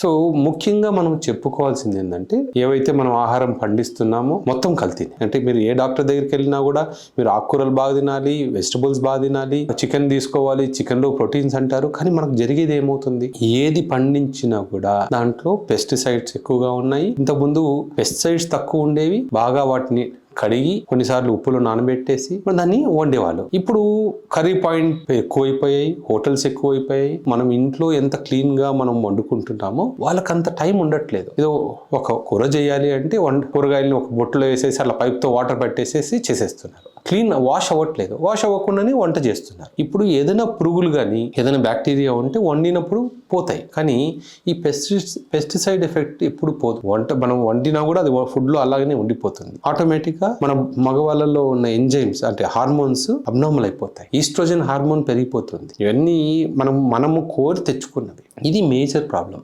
So ముఖ్యంగా మనం చెప్పుకోవాల్సింది ఏంటంటే ఏవైతే మనం ఆహారం పండిస్తున్నామో మొత్తం కల్తీ. అంటే మీరు ఏ డాక్టర్ దగ్గరికి వెళ్ళినా కూడా మీరు ఆకుకూరలు బాగా తినాలి, వెజిటబుల్స్ బాగా తినాలి, చికెన్ తీసుకోవాలి, చికెన్ లో ప్రోటీన్స్ అంటారు. కానీ మనకు జరిగేది ఏమవుతుంది, ఏది పండించినా కూడా దాంట్లో పెస్టిసైడ్స్ ఎక్కువగా ఉన్నాయి. ఇంతకుముందు పెస్టిసైడ్స్ తక్కువ ఉండేవి, బాగా వాటిని కడిగి కొన్నిసార్లు ఉప్పులో నానబెట్టేసి దాన్ని వండేవాళ్ళు. ఇప్పుడు కర్రీ పాయింట్ ఎక్కువైపోయాయి, హోటల్స్ ఎక్కువైపోయాయి. మనం ఇంట్లో ఎంత క్లీన్ గా మనం వండుకుంటున్నామో వాళ్ళకి అంత టైం ఉండట్లేదు. ఏదో ఒక కూర చేయాలి అంటే కూరగాయలను ఒక బొట్టులో వేసేసి అలా పైప్ తో వాటర్ పెట్టేసేసి చేసేస్తున్నారు. క్లీన్ వాష్ అవ్వట్లేదు, వాష్ అవ్వకుండానే వంట చేస్తున్నారు. ఇప్పుడు ఏదైనా పురుగులు కానీ ఏదైనా బ్యాక్టీరియా ఉంటే వండినప్పుడు పోతాయి, కానీ ఈ పెస్టిసైడ్ ఎఫెక్ట్ ఎప్పుడు పోదు. మనం వండినా కూడా అది ఫుడ్ లో అలాగనే ఉండిపోతుంది. ఆటోమేటిక్ గా మన మగవాళ్ళలో ఉన్న ఎంజైమ్స్ అంటే హార్మోన్స్ అబ్నార్మల్ అయిపోతాయి, ఈస్ట్రోజన్ హార్మోన్ పెరిగిపోతుంది. ఇవన్నీ మనము కోరి తెచ్చుకున్నవి. ఇది మేజర్ ప్రాబ్లం.